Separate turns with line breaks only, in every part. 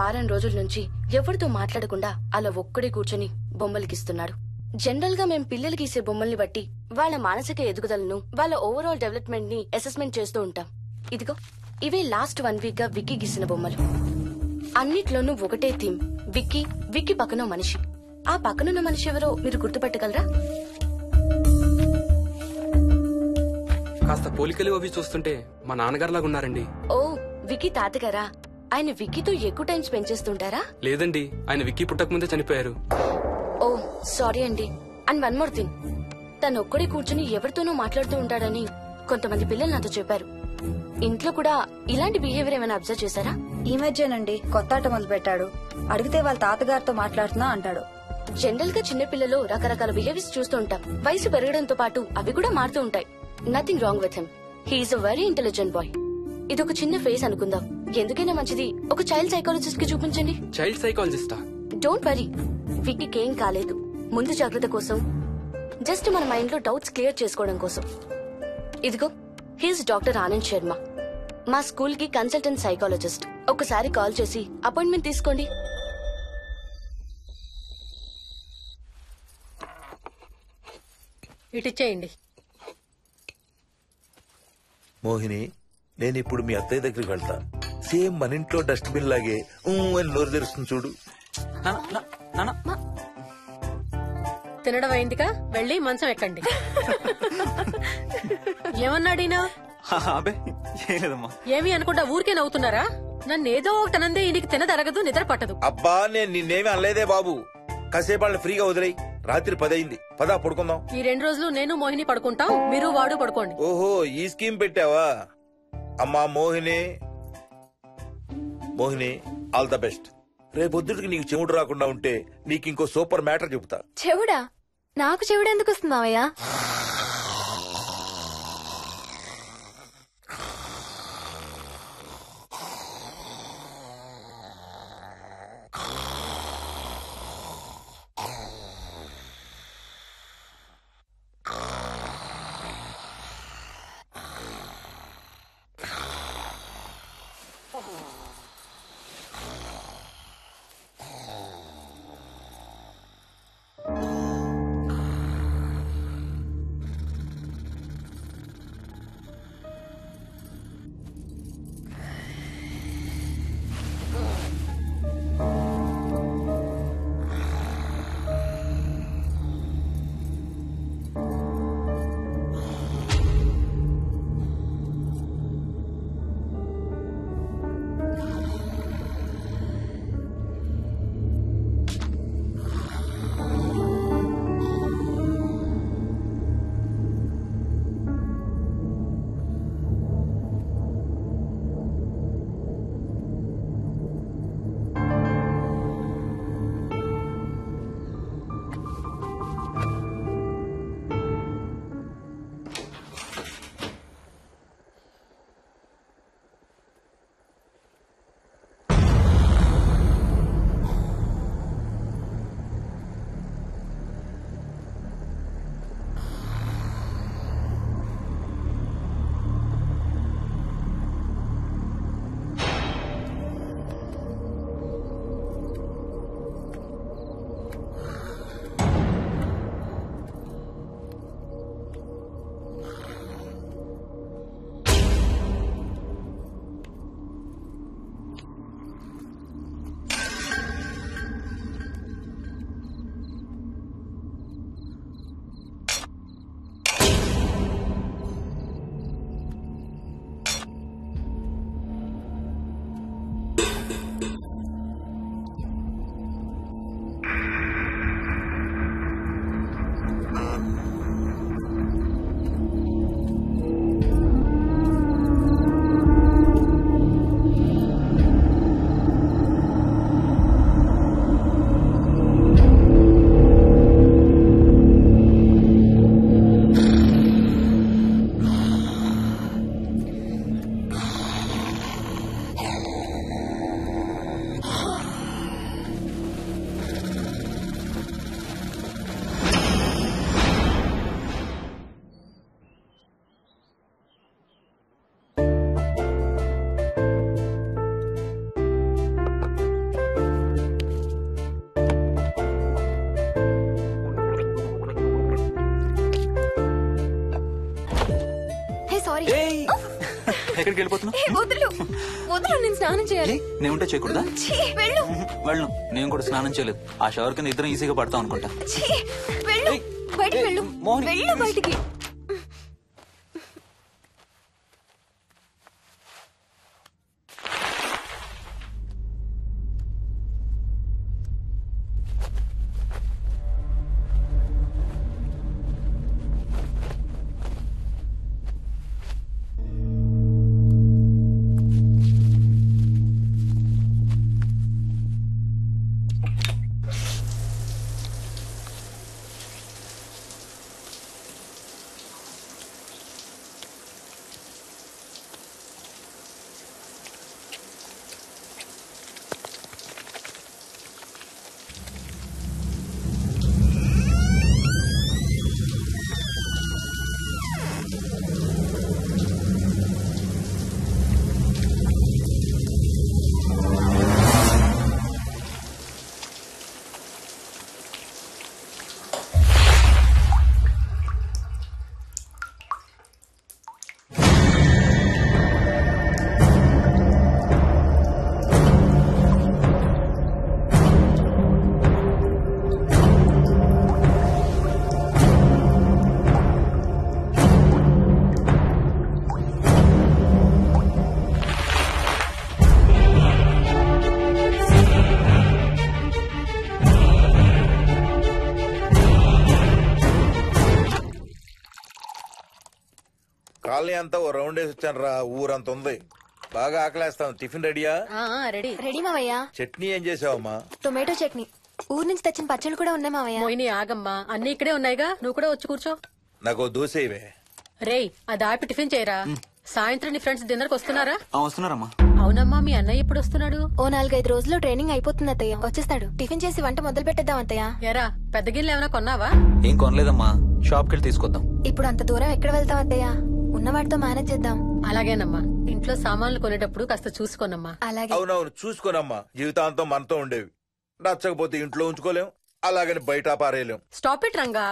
వారం రోజుల నుంచి ఎవరితో మాట్లాడకుండా అలా ఒక్కడే కూర్చొని బొమ్మలు గీస్తున్నాడు. జనరల్ గా మేం పిల్లలు గీసే బొమ్మల్ని బట్టి వాళ్ళ మానసిక ఎదుగుదలను, వాళ్ళ ఓవరాల్ డెవలప్మెంట్ ని అసెస్మెంట్ చేస్తూ ఉంటాం. ఇదిగో ఇవే లాస్ట్ 1 వీక్ గా విక్కీ గీసిన బొమ్మలు. అన్నిట్లోనూ ఒకటే థీమ్, విక్కీ, విక్కీ పక్కన మనిషి. ఆ పక్కనున్న మనిషి ఎవరో మీరు గుర్తుపట్టగలరా?
కాస్త పోలికలు అవి చూస్తుంటే మా నాన్నగారులాగా ఉన్నారండి.
ఓ, విక్కీ తాతగారా? ఆయన విక్కీతో ఎక్కువ టైం స్పెండ్ చేస్తుంటారా?
లేదండి, ఆయన విక్కీ పుట్టక ముందే చనిపోయారు.
ఓ సారీ అండి. అండ్ వన్ మోర్ థింగ్, తను ఒక్కడే కూర్చుని ఎవరితోనూ మాట్లాడుతూ ఉంటాడని కొంతమంది పిల్లలు నాతో చెప్పారు. ఇంట్లో కూడా ఇలాంటి బిహేవియర్ ఏమైనా అబ్జర్వ్ చేశారా?
ఈ మధ్యనండి కొత్త ఆట మొదలు పెట్టాడు. అడిగితే వాళ్ళ తాతగారితో మాట్లాడుతున్నా అంటాడు.
జనరల్ గా చిన్న పిల్లలు రకరకాల బిహేవియర్స్ చూస్తూ ఉంటాం. వయసు పెరగడంతో పాటు అవి కూడా మారుతూ ఉంటాయి. Nothing wrong with him. He's a very intelligent boy. ఇదొక చిన్న ఫేస్ అనుకుందాం. ఎందుకైనా మంచిది ఒక చైల్డ్ సైకాలజిస్ట్ కి చూపించండి.
చైల్డ్ సైకాలజిస్టా?
డోంట్ వరీ, విక్కీకి ఏం కాలేదు. ముందు జాగ్రత్త కోసం, జస్ట్ మన మైండ్ లో డౌట్స్ క్లియర్ చేసుకోవడం కోసం. ఇదిగో, హీస్ డాక్టర్ ఆనంద్ శర్మ, మా స్కూల్ కి కన్సల్టెంట్ సైకాలజిస్ట్. ఒకసారి కాల్ చేసి అపాయింట్మెంట్ తీసుకోండి.
ఇటిచ్చేయండి.
మోహిని, నేను ఇప్పుడు మీ అత్తయ్య దగ్గరికి వెళ్తా. సేమ్ మన ఇంట్లో డస్ట్ బిన్ లాగే అని నోరు తెరుస్తుంది చూడు.
తినడం అయిందిగా, వెళ్ళి మంచం ఎక్కండి. ఏమన్నాడీనా? ఏమి అనుకుంటా ఊరికే నవ్వుతున్నారా? నన్ను ఏదో ఒకటి అనందే ఈయనకి తినదరగదు, నిద్ర పట్టదు.
అబ్బా, నేను నిన్నేమి అనలేదే బాబు. కాసేపు వాళ్ళని ఫ్రీగా వదిలేయి. రాత్రి 10 అయింది, పదా పడుకుందాం.
ఈ 2 రోజులు నేను మోహిని పడుకుంటాం, మీరు వాడు పడుకోండి.
ఓహో, ఈ స్కీమ్ పెట్టావా? అమ్మా Mohini, Mohini, all the best. రేపొద్దుటికి నీకు చెవుడు రాకుండా ఉంటే నీకు ఇంకో సూపర్ మ్యాటర్ చెబుతా.
చెవుడా? నాకు చెవుడు ఎందుకు వస్తున్నావయ్యా?
ఏయ్, ఎక్కడికి వెళ్ళిపోతున్నావు?
వదులు వదులు, నేను స్నానం చేయాలి.
నేను ఉంటే చేయకూడదా?
వెళ్ళు.
వెళ్ళను, నేను కూడా స్నానం చేయలేదు. ఆ షవర్ కింద ఇద్దరం ఈజీగా పడతాం అనుకుంటా.
వెళ్ళు, బయటికి వెళ్ళు.
మోహిని,
వెళ్ళు బయటికి.
కాలనీ అంతా ఓ రౌండ్ వేసి వచ్చాను రా. ఊరంత ఉంది. బాగా ఆకలేస్తాం. టిఫిన్ రెడీయా?
రెడీ.
రెడీ మావయ్య.
చట్నీ ఏం చేసావమ్మా?
టొమాటో చట్నీ. ఊరు నుంచి తెచ్చిన పచ్చళ్ళు కూడా ఉన్నాయి మావయ్య.
మోహిని ఆగమ్మా, అన్ని ఇక్కడే ఉన్నాయిగా, నువ్వు కూడా వచ్చి కూర్చో.
నాకు దోశ ఇవే.
రేయ్, అది ఆపి టిఫిన్ చేయరా. సాయంత్రం నీ ఫ్రెండ్స్ డిన్నర్ కి వస్తున్నారా?
వస్తున్నారమ్మా.
అవునమ్మా, మీ అన్నయ్య ఎప్పుడు వస్తున్నాడు?
ఓ 4-5 రోజుల్లో ట్రైనింగ్ అయిపోతుంది అత్తయ్య. వచ్చేస్తాడు. టిఫిన్ చేసి వంట మొదలు పెట్టేద్దాం అత్తయ్య.
ఎరా, పెద్ద గిన్నెలు ఏమైనా కొన్నావా?
ఏం కొనలేదమ్మా, షాప్ కెళ్ళి తీసుకొద్దాం.
ఇప్పుడు అంత దూరం ఎక్కడ వెళ్తాం అత్తయ్య? ఉన్న వాటితో మేనేజ్ చేద్దాం.
అలాగేనమ్మా, ఇంట్లో సామాన్లు కొనేటప్పుడు కాస్త చూసుకోనమ్మా.
అలాగే.
అవునవును, చూసుకోనమ్మా. జీవితాంతం మనతో ఉండేవి. నచ్చకపోతే ఇంట్లో ఉంచుకోలేం, అలాగని బయట పారేయలేం.
Stop it Ranga.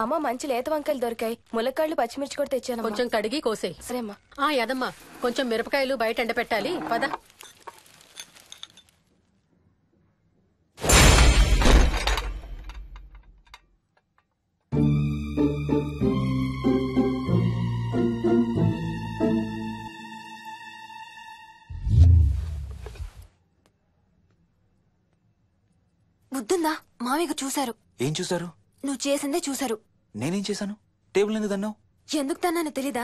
అమ్మ, మంచి లేత వంకాయలు దొరికాయి. ములక్కాళ్ళు, పచ్చిమిర్చి కూడా తెచ్చాను.
కొంచెం కడిగి కోసేయ్.
సరే అమ్మా.
యదమ్మా, కొంచెం మిరపకాయలు బయట ఎండ పెట్టాలి. పద.
బుద్ధుందా? మామయ్య చూశారు.
ఏం చూసారు?
నువ్వు చేసిందే చూశారు.
నేనేం చేశాను? టేబుల్ ఎందుకు దన్నావు?
ఎందుకు తన్నాను తెలీదా?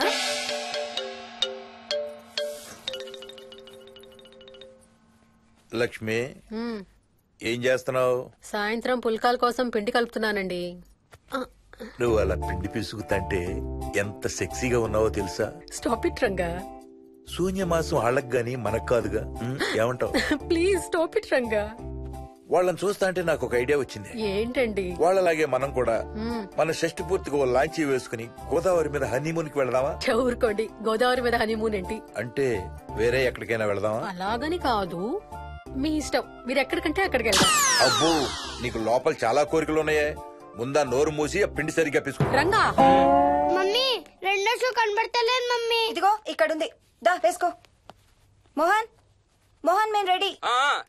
లక్ష్మి, ఏం చేస్తున్నావు?
సాయంత్రం పుల్కాల కోసం పిండి కలుపుతున్నానండి.
నువ్వు అలా పిండి పిసుకుతంటే ఎంత సెక్సీగా ఉన్నావో తెలుసా?
Stop it Ranga.
శూన్యమాసం వాళ్ళకి గాని మనకు కాదుగా. ఏమంటావు?
Please stop it Ranga.
వాళ్ళని చూస్తా అంటే నాకు ఒక ఐడియా వచ్చింది.
ఏంటండి?
వాళ్ళలాగే మనం కూడా మన షష్టి పూర్తిగా ఓ లాంచీ వేసుకుని గోదావరి మీద హనీమూన్ కి వెళదామా?
ఊరుకోండి, గోదావరి మీద హనీమూన్ ఏంటి?
అంటే వేరే ఎక్కడికైనా వెళదామా?
అలాగని కాదు, మీ ఇష్టం. మీరు ఎక్కడికంటే అక్కడికి వెళ్దాం.
అబ్బో, నీకు లోపల చాలా కోరికలు ఉన్నాయే. ముందా నోరు మూసి ఆ పిండి సరిగ్గా పిసుకు.
రంగా.
మమ్మీ, రెండో షూ కనబడతలేదు మమ్మీ.
ఇదిగో ఇక్కడుంది, దా వేసుకో. మోహన్, మోహన్ మేము రెడీ.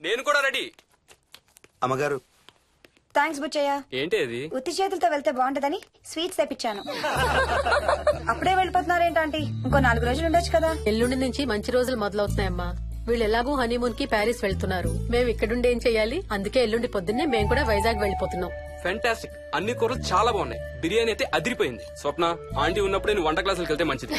నేను కూడా రెడీ.
అమ్మగారు,
థ్యాంక్స్ బుచ్చయ్య.
ఏంటి అది?
ఉత్తి చేతులతో వెళ్తే బాగుంటదని స్వీట్స్ తెప్పించాను. అప్పుడే వెళ్ళిపోతున్నారేంటి? ఇంకో 4 రోజులు ఉండొచ్చు కదా.
ఎల్లుండి నుంచి మంచి రోజులు మొదలవుతున్నాయమ్మా. వీళ్ళు ఎలాగూ హనీమూన్ కి ప్యారిస్ వెళ్తున్నారు. మేము ఇక్కడుండి ఏం చెయ్యాలి? అందుకే ఎల్లుండి పొద్దున్నే మేము కూడా వైజాగ్ వెళ్ళిపోతున్నాం.
ఫెంటాస్టిక్. అన్ని కూరలు చాలా బాగున్నాయి. బిర్యానీ అయితే అదిరిపోయింది. స్వప్న, ఆంటీ ఉన్నప్పుడు నేను వంట క్లాసులకు వెళ్తే మంచిది.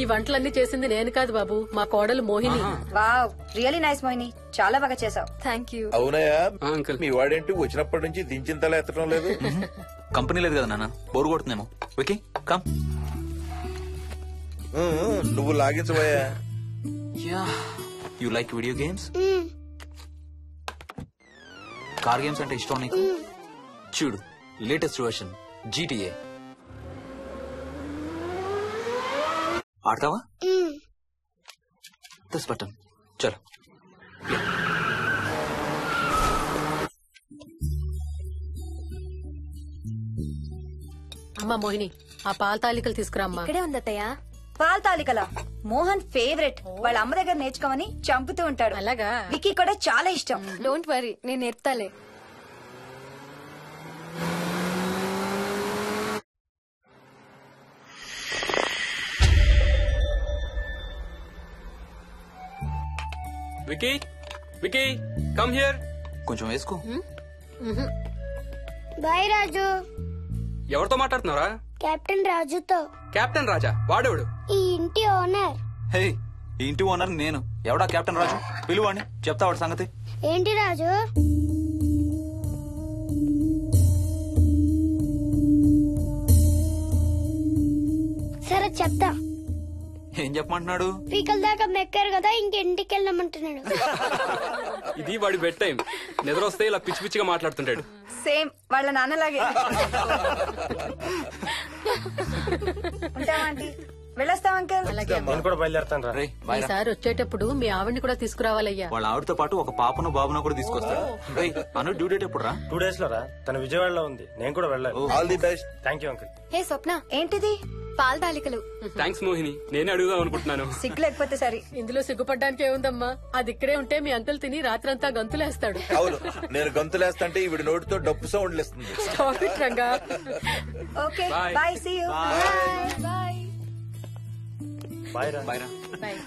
ఈ వంటలన్నీ చేసింది నేను కాదు బాబు, మా కోడలు Mohini.
Wow, really nice Mohini, చాలా బాగా చేసావు. Thank you.
అవునయ్యా,
అంకుల్.
మీ వాడేంటి వచ్చినప్పటి నుంచి దించింతలా ఎత్తడం లేదు?
కంపెనీ లేదు కదా నాన్న, బోరు కొడుతుందేమో. Okay come.
నువ్వు లాగించబోయా?
You like video games? Car games అంటే ఇష్టం నీకు? చూడు, లేటెస్ట్ వర్షన్ GTA. ఆడతావా?
మ్మ్.
దస్ బటన్ చలో.
అమ్మా మోహిని, ఆ పాల తాలికలు తీసుకురామ్మా.
ఇక్కడే ఉందత్తయ్య. పాల తాలికల మోహన్ ఫేవరెట్. వాళ్ళ అమ్మ దగ్గర నేర్చుకోమని చంపుతూ ఉంటాడు.
అలాగా?
వికీ కూడా చాలా ఇష్టం.
డోంట్ వరీ, నేను నేర్పుతాలే.
Vicky, Vicky, come here.
కొంచెం వేసుకో.
బాయ్ రాజు.
ఎవరితో మాట్లాడుతున్నారా?
కెప్టెన్ రాజుతో.
కెప్టెన్ రాజా? వాడేవాడు?
ఈ ఇంటి ఓనర్.
హే, ఈ ఇంటి ఓనర్ నేను. ఎవడా కెప్టెన్ రాజు? పిలువాడిని, చెప్తా వాడి సంగతి.
ఏంటి రాజు? సరే చెప్తా.
ఏం చెప్పమంటున్నాడు?
పీకల దాకా మెక్కారు కదా, ఇంటికి వెళ్ళమంటున్నాడు.
ఇది వాడి బెడ్ టైం. నిద్ర వస్తే ఇలా పిచ్చి పిచ్చిగా మాట్లాడుతుంటాడు.
సేమ్ వాళ్ళ నాన్నలాగే. ఉంటావా ఆంటీ? వెళ్ళొస్తాం అంకల్.
అలాగే అమ్మా.
నేను కూడా బయలుదేరుతాను రా.
రే బాయ్ రా.
ఈసారి వచ్చేటప్పుడు మీ ఆవిడ్ని కూడా తీసుకురావాలయ్యా.
వాళ్ళ ఆవిడతో పాటు ఒక పాపను బాబును కూడా తీసుకొస్తాడు. రే అను డ్యూ డేట్ ఎప్పుడు రా?
2 days లో రా. తన విజయవాడలో ఉంది, నేను కూడా వెళ్ళాలి.
All the best.
Thank you uncle.
Hey Swapna,
ఏంటిది?
పాల తాలికలు.
థ్యాంక్స్ మోహిని, నేనే అడుగుదాం అనుకుంటున్నాను.
సిగ్గు లేకపోతే సరే.
ఇందులో సిగ్గుపడ్డానికి ఏముందమ్మా? అది ఇక్కడే ఉంటే మీ అంకుల్ తిని రాత్రంతా గంతులేస్తాడు.
అవును, నేను గంతులేస్తంటే ఈవిడ నోటితో డప్పు సౌండ్లు ఇస్తుంది.
Stop it, Ranga.
Okay
Bye.
Bye, see you.
Bye రా.
బాయ్ రా.
Bye.